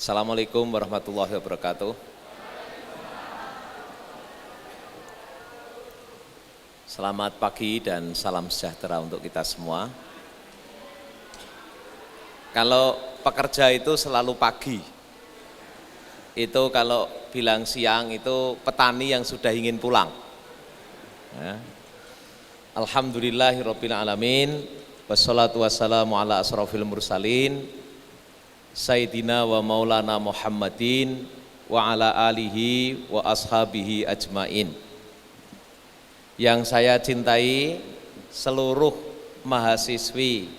Assalamualaikum warahmatullahi wabarakatuh. Selamat pagi dan salam sejahtera untuk kita semua. Kalau pekerja itu selalu pagi, itu kalau bilang siang itu petani yang sudah ingin pulang. Ya. Alhamdulillahirabbil alamin, wassalatu wassalamu ala asrofil mursalin, Sayyidina wa maulana Muhammadin wa ala alihi wa ashabihi ajmain. Yang saya cintai seluruh mahasiswi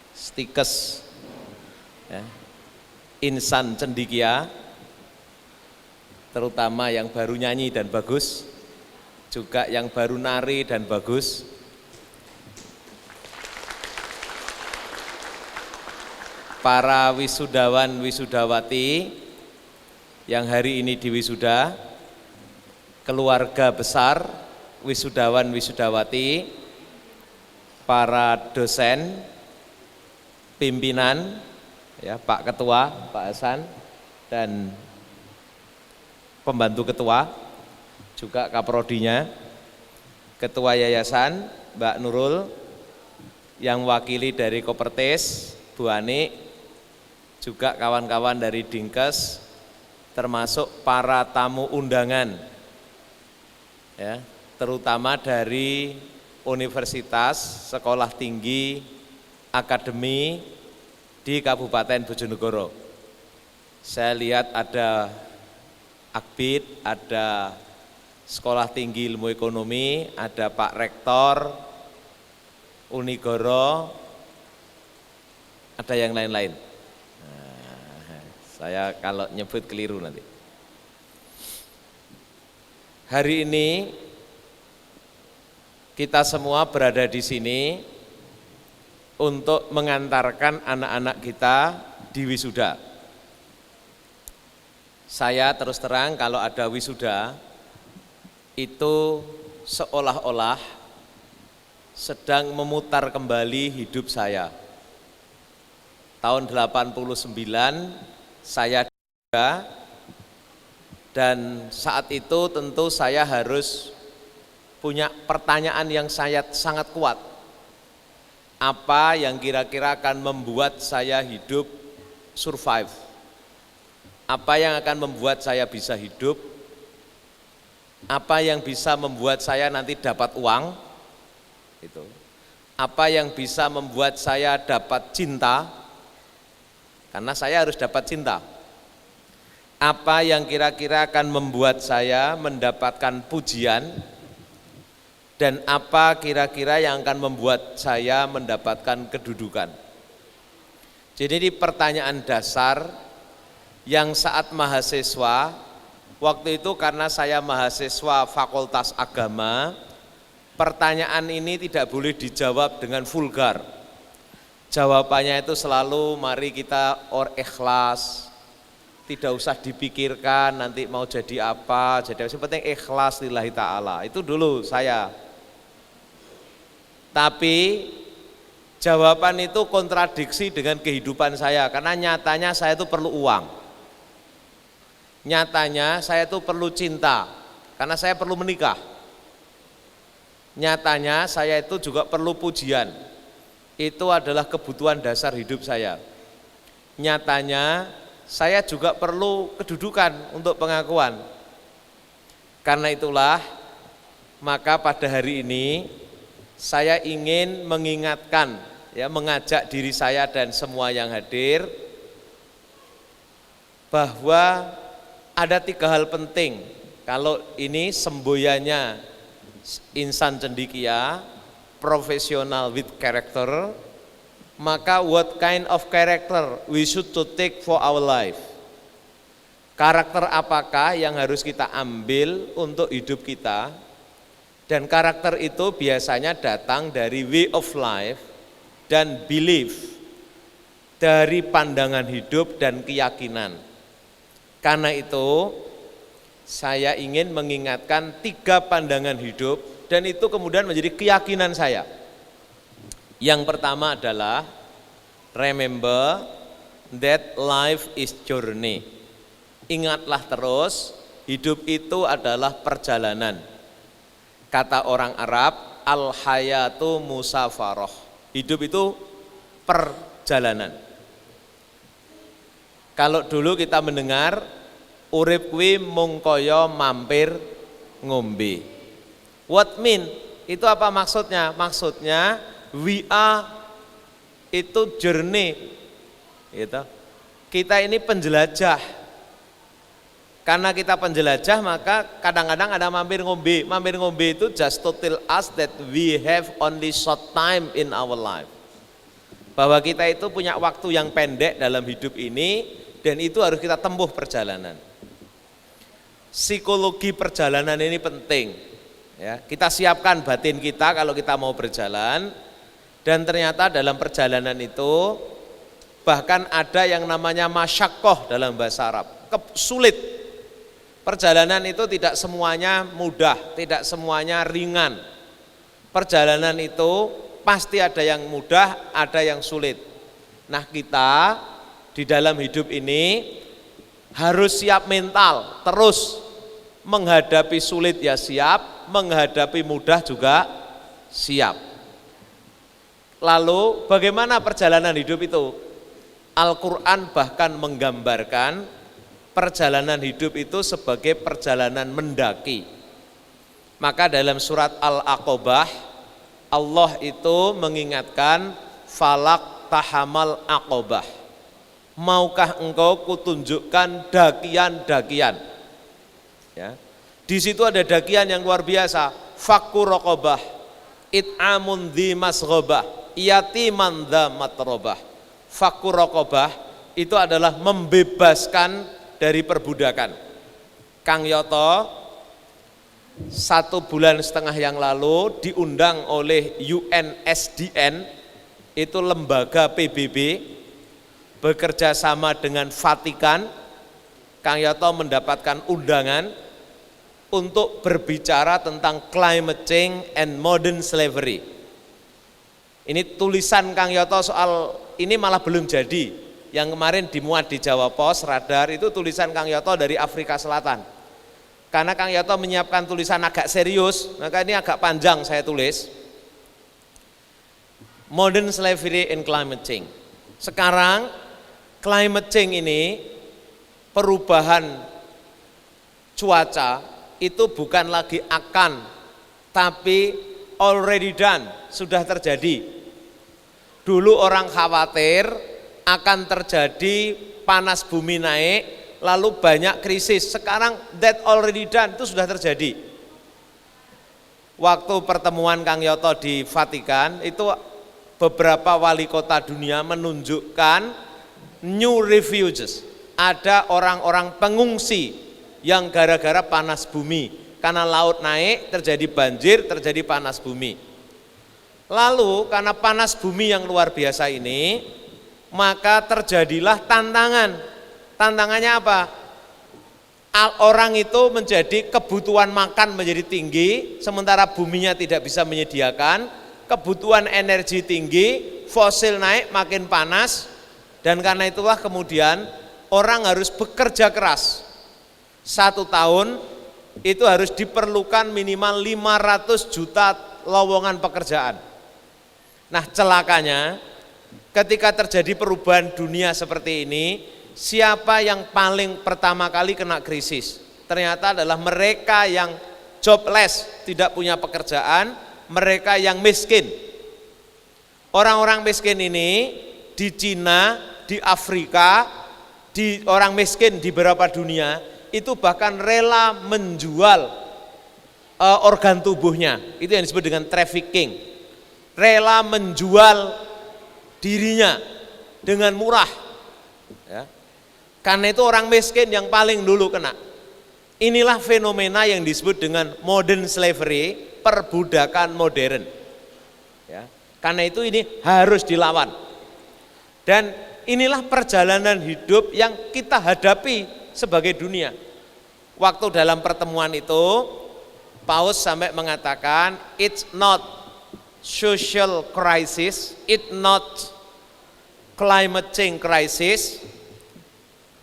Stikes ya, Insan Cendikia, terutama yang baru nyanyi dan bagus, juga yang baru nari dan bagus. Para wisudawan wisudawati yang hari ini diwisuda, keluarga besar wisudawan wisudawati, para dosen, pimpinan, ya Pak Ketua, Pak Hasan, dan pembantu ketua, juga kaprodinya, ketua yayasan Mbak Nurul, yang wakili dari Kopertis, Bu Ani, juga kawan-kawan dari Dinkes, termasuk para tamu undangan, ya, terutama dari universitas, sekolah tinggi, akademi di Kabupaten Bojonegoro. Saya lihat ada Akbid, ada Sekolah Tinggi Ilmu Ekonomi, ada Pak Rektor Unigoro, ada yang lain-lain. Saya kalau nyebut keliru nanti. Hari ini kita semua berada di sini untuk mengantarkan anak-anak kita di wisuda. Saya terus terang kalau ada wisuda itu seolah-olah sedang memutar kembali hidup saya. Tahun 89 saya juga, dan saat itu tentu saya harus punya pertanyaan yang sangat kuat. Apa yang kira-kira akan membuat saya hidup survive? Apa yang akan membuat saya bisa hidup? Apa yang bisa membuat saya nanti dapat uang? Itu. Apa yang bisa membuat saya dapat cinta? Karena saya harus dapat cinta. Apa yang kira-kira akan membuat saya mendapatkan pujian, dan apa kira-kira yang akan membuat saya mendapatkan kedudukan. Jadi ini pertanyaan dasar yang saat mahasiswa, waktu itu karena saya mahasiswa Fakultas Agama, pertanyaan ini tidak boleh dijawab dengan vulgar. Jawabannya itu selalu mari kita ikhlas, tidak usah dipikirkan nanti mau jadi apa, jadi yang penting ikhlas lillahi ta'ala. Itu dulu saya. Tapi jawaban itu kontradiksi dengan kehidupan saya, karena nyatanya saya itu perlu uang. Nyatanya saya itu perlu cinta, karena saya perlu menikah. Nyatanya saya itu juga perlu pujian. Itu adalah kebutuhan dasar hidup saya. Nyatanya saya juga perlu kedudukan untuk pengakuan. Karena itulah, maka pada hari ini saya ingin mengingatkan, ya, mengajak diri saya dan semua yang hadir bahwa ada 3 hal penting. Kalau ini semboyannya Insan Cendikia, professional with character, maka what kind of character we should to take for our life? Karakter apakah yang harus kita ambil untuk hidup kita? Dan karakter itu biasanya datang dari way of life dan belief, dari pandangan hidup dan keyakinan. Karena itu saya ingin mengingatkan 3 pandangan hidup, dan itu kemudian menjadi keyakinan saya. Yang pertama adalah remember that life is journey. Ingatlah terus, hidup itu adalah perjalanan. Kata orang Arab, al-hayatu musafaroh. Hidup itu perjalanan. Kalau dulu kita mendengar, urip kuwi mung kaya mampir ngombe. What mean? Itu apa maksudnya? Maksudnya, we are itu journey. Gitu. Kita ini penjelajah. Karena kita penjelajah, maka kadang-kadang ada mampir ngombe. Mampir ngombe itu just to tell us that we have only short time in our life. Bahwa kita itu punya waktu yang pendek dalam hidup ini, dan itu harus kita tempuh perjalanan. Psikologi perjalanan ini penting. Ya, kita siapkan batin kita kalau kita mau berjalan, dan ternyata dalam perjalanan itu bahkan ada yang namanya masyakoh dalam bahasa Arab, sulit. Perjalanan itu tidak semuanya mudah, tidak semuanya ringan. Perjalanan itu pasti ada yang mudah, ada yang sulit. Nah, kita di dalam hidup ini harus siap mental, terus menghadapi sulit ya siap, menghadapi mudah juga siap. Lalu bagaimana perjalanan hidup itu? Al-Quran bahkan menggambarkan perjalanan hidup itu sebagai perjalanan mendaki. Maka dalam surat Al-Aqobah, Allah itu mengingatkan falak tahamal aqobah. Maukah engkau kutunjukkan dakian-dakian? Ya. Di situ ada dakian yang luar biasa. Fakku raqobah, it'amun dhi masghobah, yatiman dha matrobah. Fakku raqobah itu adalah membebaskan dari perbudakan. Kang Yoto 1,5 bulan yang lalu diundang oleh UNSDN, itu lembaga PBB, bekerja sama dengan Vatikan. Kang Yoto mendapatkan undangan untuk berbicara tentang climate change and modern slavery. Ini tulisan Kang Yoto soal ini malah belum jadi. Yang kemarin dimuat di Jawa Pos, Radar, itu tulisan Kang Yoto dari Afrika Selatan. Karena Kang Yoto menyiapkan tulisan agak serius, maka ini agak panjang saya tulis. Modern Slavery and Climate Change. Sekarang climate change ini, perubahan cuaca, itu bukan lagi akan, tapi already done, sudah terjadi. Dulu orang khawatir akan terjadi panas bumi naik, lalu banyak krisis. Sekarang that already done, itu sudah terjadi. Waktu pertemuan Kang Yoto di Vatikan, itu beberapa wali kota dunia menunjukkan new refugees. Ada orang-orang pengungsi yang gara-gara panas bumi. Karena laut naik, terjadi banjir, terjadi panas bumi. Lalu karena panas bumi yang luar biasa ini, maka terjadilah tantangan. Tantangannya apa? Orang itu menjadi kebutuhan makan menjadi tinggi, sementara buminya tidak bisa menyediakan, kebutuhan energi tinggi, fosil naik makin panas, dan karena itulah kemudian orang harus bekerja keras. 1 tahun itu harus diperlukan minimal 500 juta lowongan pekerjaan. Nah, celakanya ketika terjadi perubahan dunia seperti ini, siapa yang paling pertama kali kena krisis? Ternyata adalah mereka yang jobless, tidak punya pekerjaan, mereka yang miskin. Orang-orang miskin ini di Cina, di Afrika, di orang miskin di beberapa dunia, itu bahkan rela menjual organ tubuhnya. Itu yang disebut dengan trafficking. Rela menjual dirinya dengan murah, ya. Karena itu orang miskin yang paling dulu kena. Inilah fenomena yang disebut dengan modern slavery, perbudakan modern, ya. Karena itu ini harus dilawan. Dan inilah perjalanan hidup yang kita hadapi sebagai dunia. Waktu dalam pertemuan itu, Paus sampai mengatakan, it's not social crisis, it's not climate change crisis,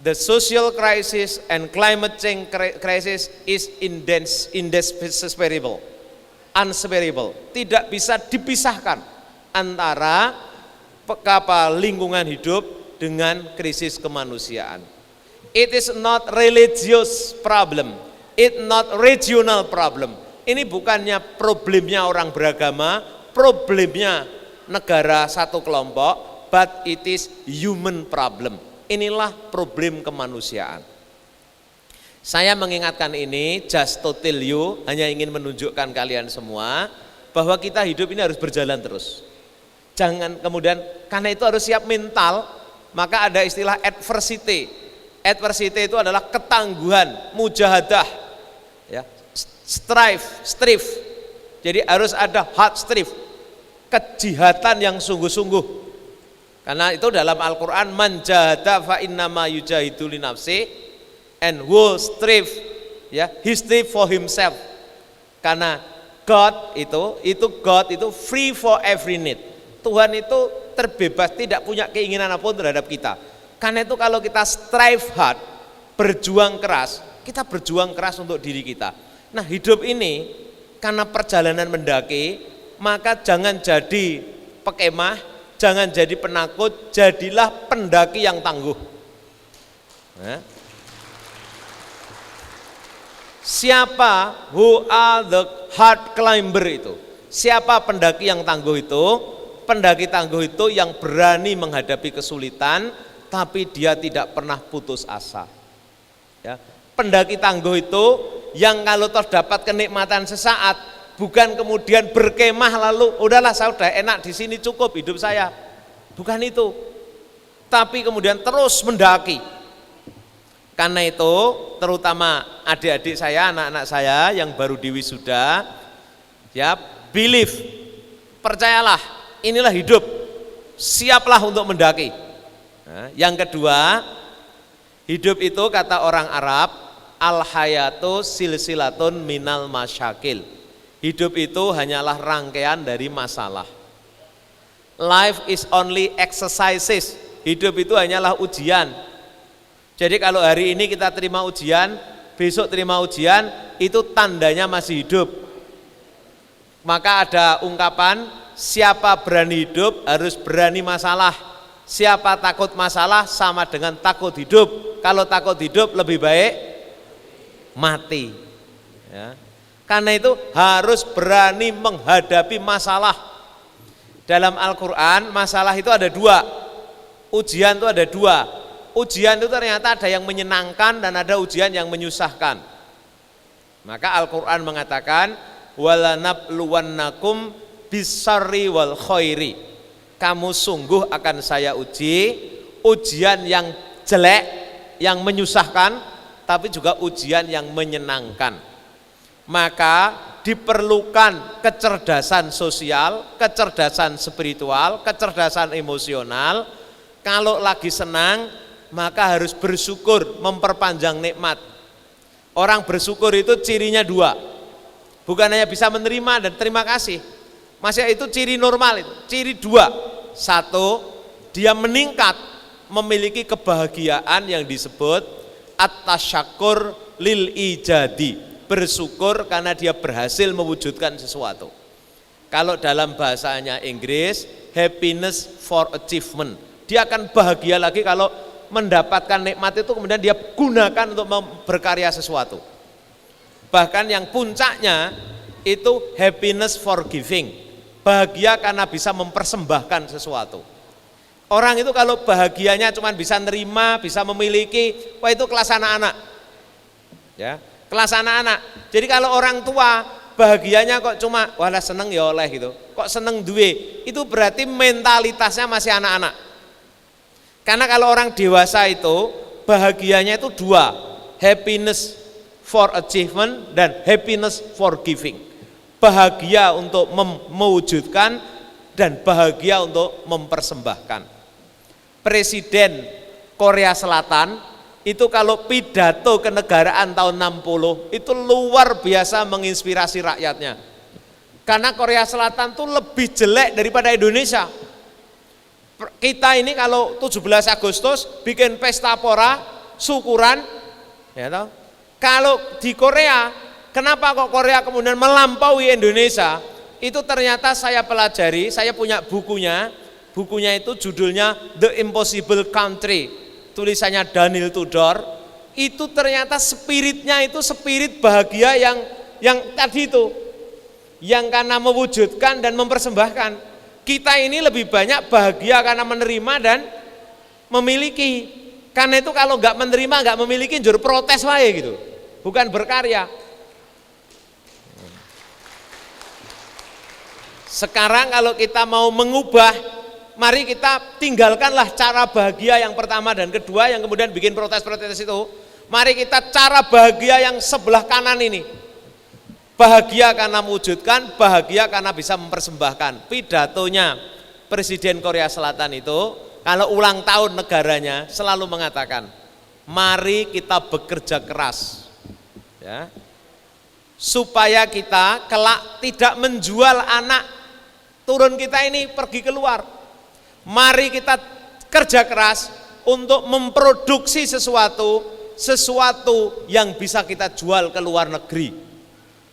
the social crisis and climate change crisis is inseparable, tidak bisa dipisahkan antara lingkungan hidup dengan krisis kemanusiaan. It is not religious problem, it not regional problem. Ini bukannya problemnya orang beragama, problemnya negara satu kelompok, but it is human problem. Inilah problem kemanusiaan. Saya mengingatkan ini just to tell you, hanya ingin menunjukkan kalian semua bahwa kita hidup ini harus berjalan terus. Jangan kemudian, karena itu harus siap mental, maka ada istilah adversity. Adversity itu adalah ketangguhan, mujahadah, ya, strive. Jadi harus ada hard strive, kejihatan yang sungguh-sungguh. Karena itu dalam Al-Quran, man jahada fa innama yujahidu li nafsi and who strive, ya, he strive for himself. Karena God itu free for every need. Tuhan itu terbebas, tidak punya keinginan apapun terhadap kita. Karena itu kalau kita strive hard, berjuang keras, kita berjuang keras untuk diri kita. Nah, hidup ini karena perjalanan mendaki, maka jangan jadi pekemah, jangan jadi penakut, jadilah pendaki yang tangguh. Nah, siapa who are the hard climber itu? Siapa pendaki yang tangguh itu? Pendaki tangguh itu yang berani menghadapi kesulitan, tapi dia tidak pernah putus asa. Ya. Pendaki tangguh itu yang kalau terdapat kenikmatan sesaat, bukan kemudian berkemah lalu, udahlah saya udah enak di sini cukup hidup saya. Bukan itu. Tapi kemudian terus mendaki. Karena itu, terutama adik-adik saya, anak-anak saya yang baru diwisuda, ya, believe, percayalah, inilah hidup, siaplah untuk mendaki. Nah, yang kedua, hidup itu kata orang Arab, al-hayatu silsilatun minal masyakil. Hidup itu hanyalah rangkaian dari masalah. Life is only exercises. Hidup itu hanyalah ujian. Jadi kalau hari ini kita terima ujian, besok terima ujian, itu tandanya masih hidup. Maka ada ungkapan, siapa berani hidup harus berani masalah. Siapa takut masalah sama dengan takut hidup. Kalau takut hidup lebih baik mati. Ya. Karena itu harus berani menghadapi masalah. Dalam Al-Quran masalah itu ada dua. Ujian itu ada dua. Ujian itu ternyata ada yang menyenangkan dan ada ujian yang menyusahkan. Maka Al-Quran mengatakan, walanabluwannakum bisarri wal khairi. Kamu sungguh akan saya uji, ujian yang jelek, yang menyusahkan, tapi juga ujian yang menyenangkan. Maka diperlukan kecerdasan sosial, kecerdasan spiritual, kecerdasan emosional. Kalau lagi senang, maka harus bersyukur, memperpanjang nikmat. Orang bersyukur itu cirinya dua, bukan hanya bisa menerima dan terima kasih. Masih itu ciri normal itu, ciri dua. Satu, dia meningkat, memiliki kebahagiaan yang disebut at-tasyakur lil ijadi, bersyukur karena dia berhasil mewujudkan sesuatu. Kalau dalam bahasanya Inggris, happiness for achievement. Dia akan bahagia lagi kalau mendapatkan nikmat itu kemudian dia gunakan untuk berkarya sesuatu. Bahkan yang puncaknya itu happiness for giving. Bahagia karena bisa mempersembahkan sesuatu. Orang itu kalau bahagianya cuma bisa nerima, bisa memiliki, wah itu kelas anak-anak. Ya, kelas anak-anak. Jadi kalau orang tua bahagianya kok cuma walah seneng ya oleh gitu. Kok seneng duwe, itu berarti mentalitasnya masih anak-anak. Karena kalau orang dewasa itu bahagianya itu dua, happiness for achievement dan happiness for giving. Bahagia untuk mewujudkan dan bahagia untuk mempersembahkan. Presiden Korea Selatan itu kalau pidato kenegaraan tahun 60 itu luar biasa menginspirasi rakyatnya. Karena Korea Selatan tuh lebih jelek daripada Indonesia. Kita ini kalau 17 Agustus bikin pesta pora, syukuran, ya toh. Kalau di Korea, kenapa kok Korea kemudian melampaui Indonesia? Itu ternyata saya pelajari, saya punya bukunya. Bukunya itu judulnya The Impossible Country, tulisannya Daniel Tudor. Itu ternyata spiritnya itu spirit bahagia yang tadi itu, yang karena mewujudkan dan mempersembahkan. Kita ini lebih banyak bahagia karena menerima dan memiliki. Karena itu kalau nggak menerima, nggak memiliki, jur protes wae gitu, bukan berkarya. Sekarang kalau kita mau mengubah, mari kita tinggalkanlah cara bahagia yang pertama dan kedua yang kemudian bikin protes-protes itu. Mari kita cara bahagia yang sebelah kanan ini. Bahagia karena mewujudkan, bahagia karena bisa mempersembahkan. Pidatonya Presiden Korea Selatan itu, kalau ulang tahun negaranya selalu mengatakan, mari kita bekerja keras, ya, supaya kita kelak tidak menjual anak turun kita ini pergi keluar. Mari kita kerja keras untuk memproduksi sesuatu yang bisa kita jual ke luar negeri.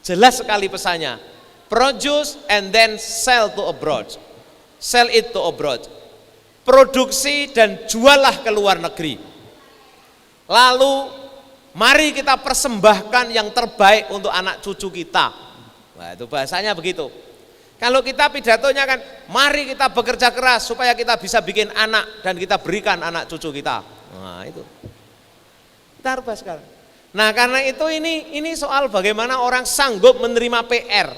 Jelas sekali pesannya, produce and then sell to abroad, sell it to abroad. Produksi dan jualah ke luar negeri. Lalu mari kita persembahkan yang terbaik untuk anak cucu kita. Nah, itu bahasanya begitu. Kalau kita pidatonya kan, mari kita bekerja keras supaya kita bisa bikin anak dan kita berikan anak cucu kita. Nah itu, kita rubah sekarang. Nah karena itu ini soal bagaimana orang sanggup menerima PR.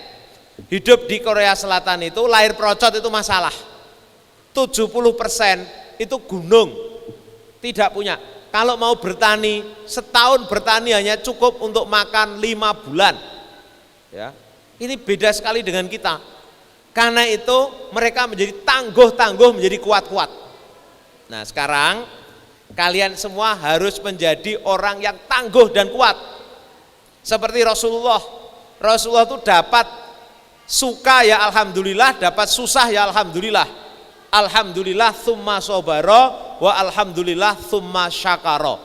Hidup di Korea Selatan itu lahir procot itu masalah. 70% itu gunung, tidak punya. Kalau mau bertani, setahun bertani hanya cukup untuk makan 5 bulan. Ya, ini beda sekali dengan kita. Karena itu mereka menjadi tangguh, menjadi kuat-kuat. Nah sekarang kalian semua harus menjadi orang yang tangguh dan kuat. Seperti Rasulullah. Rasulullah itu dapat suka ya alhamdulillah, dapat susah ya alhamdulillah. Alhamdulillah tsumma sabara wa alhamdulillah tsumma syakara.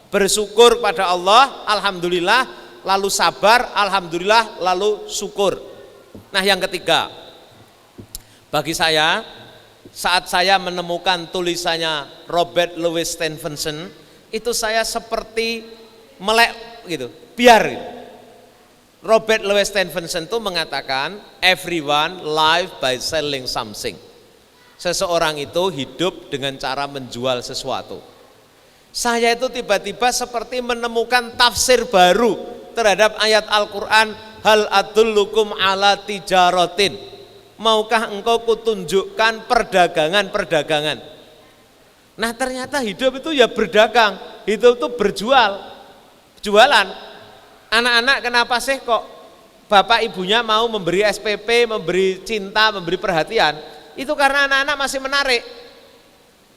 Bersyukur pada Allah, alhamdulillah, lalu sabar, alhamdulillah, lalu syukur. Nah yang ketiga, bagi saya, saat saya menemukan tulisannya Robert Louis Stevenson, itu saya seperti melek gitu, biar gitu. Robert Louis Stevenson itu mengatakan, everyone live by selling something. Seseorang itu hidup dengan cara menjual sesuatu. Saya itu tiba-tiba seperti menemukan tafsir baru terhadap ayat Al-Quran, hal adullukum ala tijaratin. Maukah engkau kutunjukkan perdagangan-perdagangan. Nah ternyata hidup itu ya berdagang, hidup itu jualan. Anak-anak kenapa sih kok bapak ibunya mau memberi SPP, memberi cinta, memberi perhatian? Itu karena anak-anak masih menarik,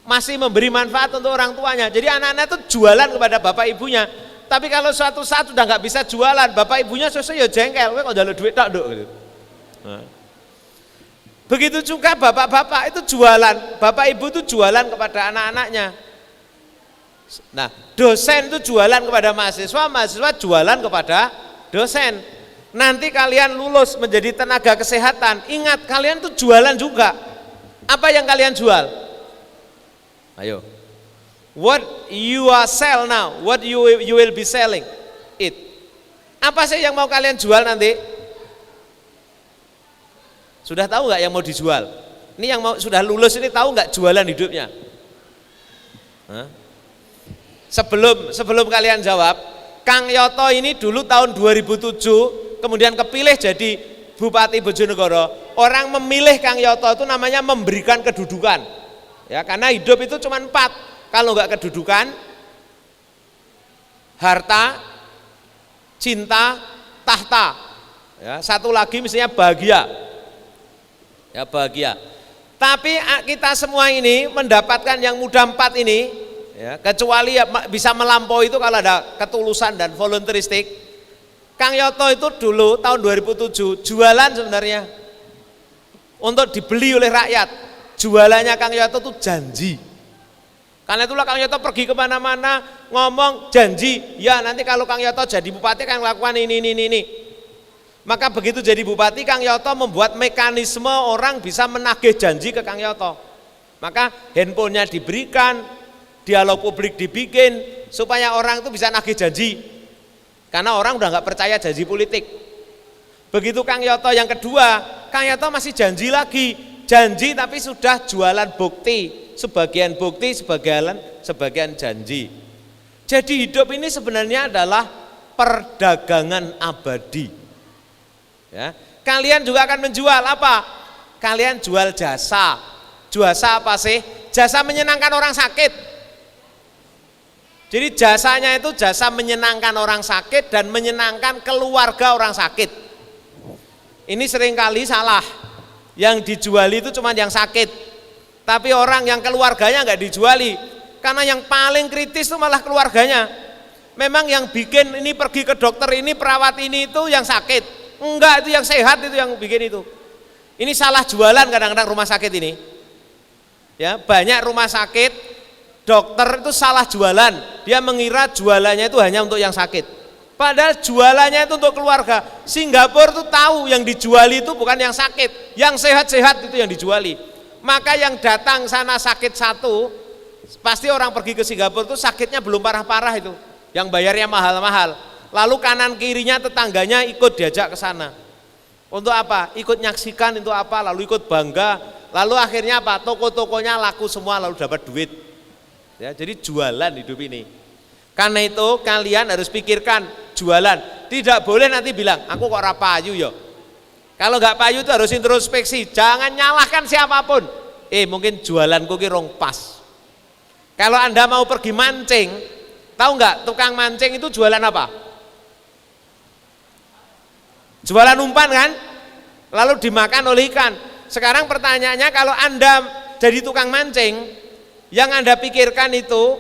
masih memberi manfaat untuk orang tuanya. Jadi anak-anak itu jualan kepada bapak ibunya. Tapi kalau suatu saat sudah nggak bisa jualan, bapak ibunya sesuai ya jengkel, kok njaluk duit tak dok gitu. Nah. Begitu juga bapak-bapak itu jualan, bapak ibu itu jualan kepada anak-anaknya. Nah, dosen itu jualan kepada mahasiswa, mahasiswa jualan kepada dosen. Nanti kalian lulus menjadi tenaga kesehatan, ingat kalian itu jualan juga. Apa yang kalian jual? Ayo. What you are sell now, what you will be selling it. Apa sih yang mau kalian jual nanti? Sudah tahu nggak yang mau dijual? Ini yang mau sudah lulus ini tahu nggak jualan hidupnya? Hah? Sebelum kalian jawab, Kang Yoto ini dulu tahun 2007 kemudian kepilih jadi Bupati Bojonegoro. Orang memilih Kang Yoto itu namanya memberikan kedudukan. Ya, karena hidup itu cuma 4. Kalau nggak kedudukan, harta, cinta, tahta. Ya, satu lagi misalnya bahagia. Ya bahagia. Tapi kita semua ini mendapatkan yang mudah 4 ini, ya, kecuali ya, bisa melampaui itu kalau ada ketulusan dan volunteeristik. Kang Yoto itu dulu tahun 2007 jualan sebenarnya untuk dibeli oleh rakyat, jualannya Kang Yoto tuh janji. Karena itulah Kang Yoto pergi kemana-mana ngomong janji, ya nanti kalau Kang Yoto jadi bupati Kang lakukan ini. Maka begitu jadi bupati Kang Yoto membuat mekanisme orang bisa menagih janji ke Kang Yoto. Maka handphonenya diberikan, dialog publik dibikin supaya orang itu bisa nagih janji. Karena orang udah nggak percaya janji politik. Begitu Kang Yoto yang kedua, Kang Yoto masih janji lagi, janji tapi sudah jualan bukti. Sebagian bukti, sebagian janji. Jadi hidup ini sebenarnya adalah perdagangan abadi. Ya, kalian juga akan menjual apa? Kalian jual jasa. Jasa apa sih? Jasa menyenangkan orang sakit. Jadi jasanya itu jasa menyenangkan orang sakit dan menyenangkan keluarga orang sakit. Ini seringkali salah. Yang dijuali itu cuma yang sakit. Tapi orang yang keluarganya nggak dijuali, karena yang paling kritis itu malah keluarganya. Memang yang bikin ini pergi ke dokter ini, perawat ini itu yang sakit, enggak, itu yang sehat itu yang bikin itu. Ini salah jualan kadang-kadang rumah sakit ini. Ya, banyak rumah sakit dokter itu salah jualan, dia mengira jualannya itu hanya untuk yang sakit. Padahal jualannya itu untuk keluarga. Singapura tuh tahu yang dijuali itu bukan yang sakit, yang sehat-sehat itu yang dijuali. Maka yang datang sana sakit satu, pasti orang pergi ke Singapura itu sakitnya belum parah-parah itu, yang bayarnya mahal-mahal. Lalu kanan kirinya tetangganya ikut diajak ke sana. Untuk apa? Ikut nyaksikan itu apa, lalu ikut bangga. Lalu akhirnya apa? Toko-tokonya laku semua lalu dapat duit. Ya, jadi jualan hidup ini. Karena itu kalian harus pikirkan jualan. Tidak boleh nanti bilang, aku kok rapayu ya. Kalau nggak payu itu harus introspeksi, jangan nyalahkan siapapun. Mungkin jualanku ki rong pas. Kalau Anda mau pergi mancing, tahu nggak tukang mancing itu jualan apa? Jualan umpan kan? Lalu dimakan oleh ikan. Sekarang pertanyaannya, kalau Anda jadi tukang mancing, yang Anda pikirkan itu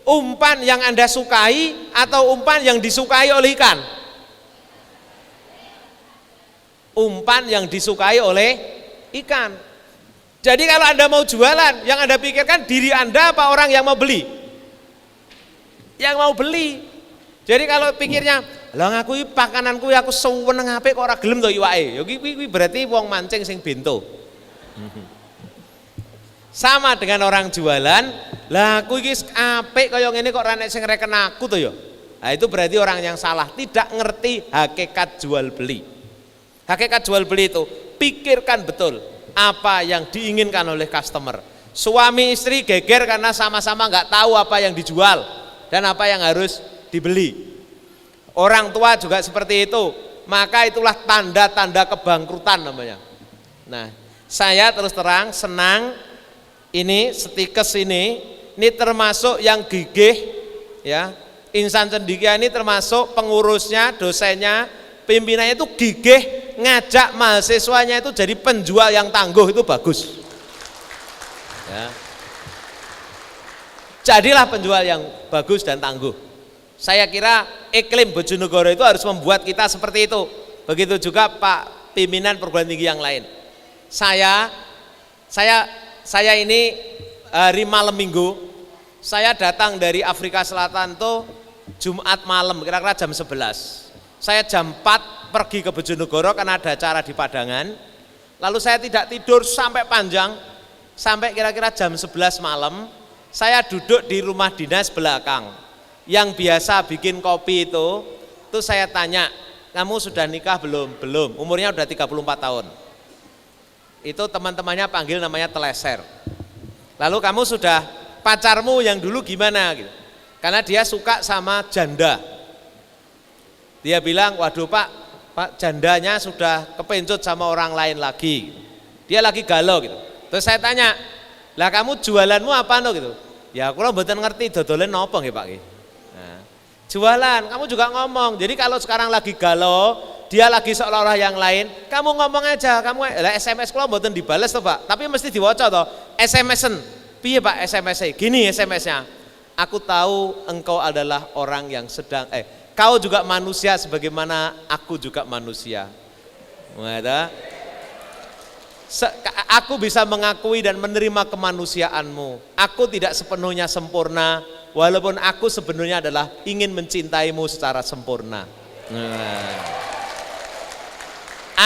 umpan yang Anda sukai atau umpan yang disukai oleh ikan? Umpan yang disukai oleh ikan. Jadi kalau Anda mau jualan, yang Anda pikirkan diri Anda apa orang yang mau beli? Yang mau beli. Jadi kalau pikirnya, lah ngaku pakananku aku seneng apik kok ora gelem to iwake. Ya kuwi berarti wong mancing sing bento. Sama dengan orang jualan, lah aku iki apik kaya ngene kok ora nek sing reken aku to ya. Nah itu berarti orang yang salah, tidak ngerti hakikat jual beli. Hakikat jual beli itu pikirkan betul apa yang diinginkan oleh customer. Suami istri geger karena sama-sama nggak tahu apa yang dijual dan apa yang harus dibeli. Orang tua juga seperti itu, maka itulah tanda-tanda kebangkrutan namanya. Nah, saya terus terang senang ini Stikes ini termasuk yang gigih ya. Insan Cendekia ini termasuk pengurusnya, dosennya, pimpinannya itu gigih ngajak mahasiswanya itu jadi penjual yang tangguh, itu bagus ya. Jadilah penjual yang bagus dan tangguh. Saya kira iklim Bojonegoro itu harus membuat kita seperti itu. Begitu juga Pak pimpinan perguruan tinggi yang lain. Saya ini hari malam minggu saya datang dari Afrika Selatan tuh Jumat malam kira-kira jam 11. Saya jam 4 pergi ke Bojonegoro karena ada acara di Padangan. Lalu saya tidak tidur sampai panjang, sampai kira-kira jam 11 malam. Saya duduk di rumah dinas belakang. Yang biasa bikin kopi itu saya tanya, kamu sudah nikah belum? Belum, umurnya udah 34 tahun. Itu teman-temannya panggil namanya teleser. Lalu kamu sudah, pacarmu yang dulu gimana? Gitu. Karena dia suka sama janda. Dia bilang, waduh Pak jandanya sudah kepencut sama orang lain lagi. Dia lagi galau gitu. Terus saya tanya, lah kamu jualanmu apa no gitu? Ya aku mboten ngerti dodolen nopo nggih Pak. Nah, jualan, kamu juga ngomong. Jadi kalau sekarang lagi galau, dia lagi seolah-olah yang lain, kamu ngomong aja, kamu lah SMS kula mboten dibales toh Pak, tapi mesti diwaca toh. SMS-en. Piye Pak SMS-nya? Gini SMS-nya. Aku tahu engkau adalah orang yang sedang kau juga manusia sebagaimana aku juga manusia. Aku bisa mengakui dan menerima kemanusiaanmu. Aku tidak sepenuhnya sempurna, walaupun aku sebenarnya adalah ingin mencintaimu secara sempurna.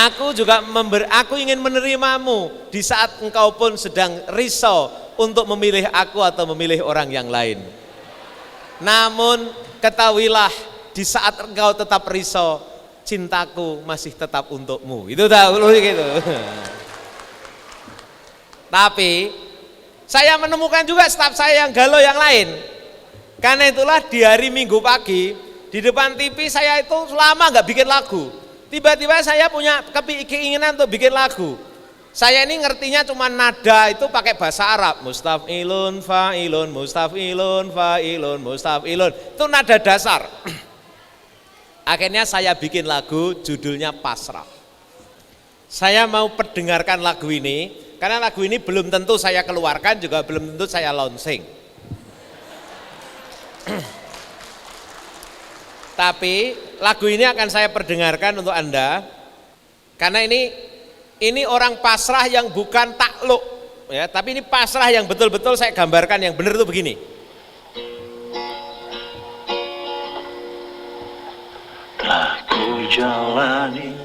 Aku juga aku ingin menerimamu di saat engkau pun sedang risau untuk memilih aku atau memilih orang yang lain. Namun ketahuilah di saat engkau tetap risau, cintaku masih tetap untukmu. Itu tahu gitu. Tapi saya menemukan juga staf saya yang galau yang lain. Karena itulah di hari Minggu pagi di depan TV saya itu lama nggak bikin lagu. Tiba-tiba saya punya keinginan untuk bikin lagu. Saya ini ngertinya cuma nada itu pakai bahasa Arab. Mustaf'ilun fa'ilun, mustaf'ilun fa'ilun, mustaf'ilun. Itu nada dasar. Akhirnya saya bikin lagu judulnya Pasrah. Saya mau perdengarkan lagu ini. Karena lagu ini belum tentu saya keluarkan, juga belum tentu saya launching. Tapi lagu ini akan saya perdengarkan untuk Anda. Karena ini orang pasrah yang bukan takluk, ya, tapi ini pasrah yang betul-betul saya gambarkan yang benar itu begini. Telah ku jalani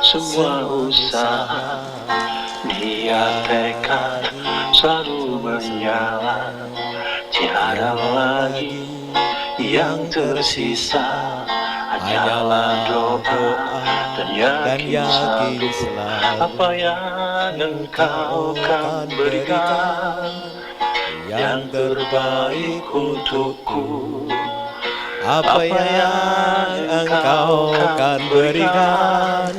semua usaha, niat tekad selalu menyala, tiada lagi yang tersisa, hanyalah doa dan yakin selalu apa yang engkau akan berikan, yang terbaik untukku. Apa yang engkau akan berikan,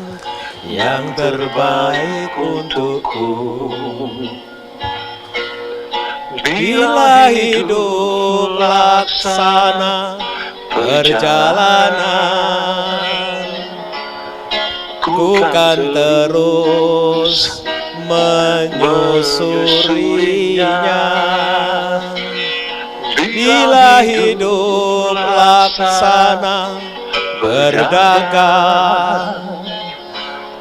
yang terbaik untukku. Bila hidup laksana perjalanan, ku kan terus menyusurinya. Bila hidup laksana berdagang,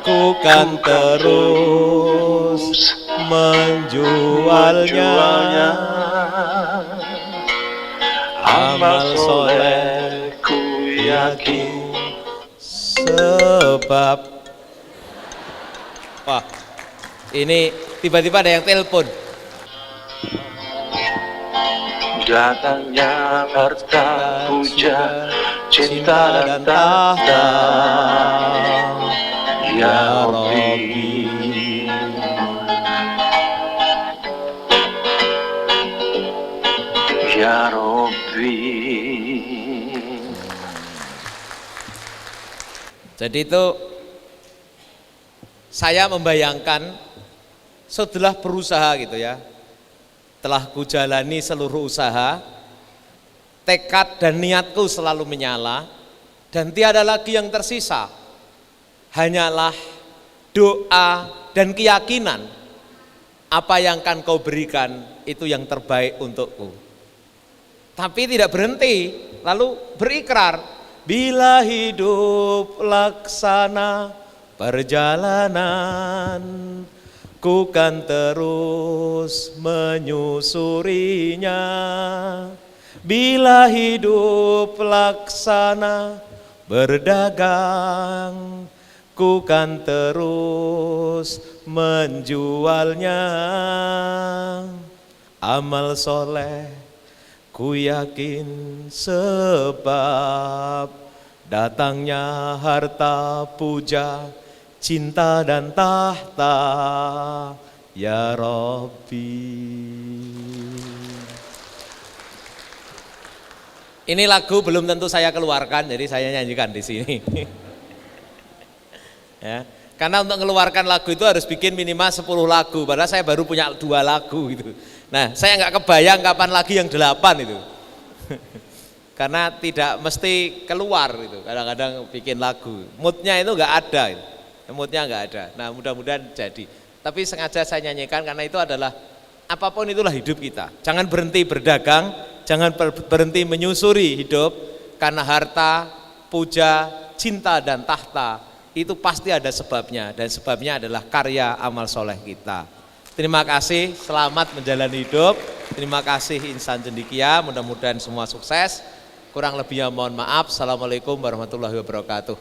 ku kan terus menjualnya. Amal soleh ku yakin, sebab wah, ini tiba-tiba ada yang telepon. Datangnya harta, puja, cinta dan tahta, ya Rabbi. Ya Rabbi. Jadi itu saya membayangkan setelah berusaha gitu ya, telah kujalani seluruh usaha, tekad dan niatku selalu menyala, dan tiada lagi yang tersisa, hanyalah doa dan keyakinan apa yang akan kau berikan itu yang terbaik untukku. Tapi tidak berhenti, lalu berikrar, bila hidup laksana perjalanan, ku kan terus menyusurinya. Bila hidup laksana berdagang, ku kan terus menjualnya. Amal soleh ku yakin, sebab datangnya harta, puja, cinta dan tahta, ya Rabbi. Ini lagu belum tentu saya keluarkan, jadi saya nyanyikan di sini. Ya, karena untuk mengeluarkan lagu itu harus bikin minimal 10 lagu, padahal saya baru punya 2 lagu gitu. Nah, saya nggak kebayang kapan lagi yang 8 itu. Karena tidak mesti keluar itu, kadang-kadang bikin lagu. Moodnya itu nggak ada, moodnya nggak ada. Nah, mudah-mudahan jadi. Tapi sengaja saya nyanyikan karena itu adalah apapun itulah hidup kita. Jangan berhenti berdagang, jangan berhenti menyusuri hidup, karena harta, puja, cinta dan tahta itu pasti ada sebabnya, dan sebabnya adalah karya amal soleh kita. Terima kasih, selamat menjalani hidup. Terima kasih Insan Cendekia, mudah-mudahan semua sukses. Kurang lebihnya mohon maaf. Assalamualaikum warahmatullahi wabarakatuh.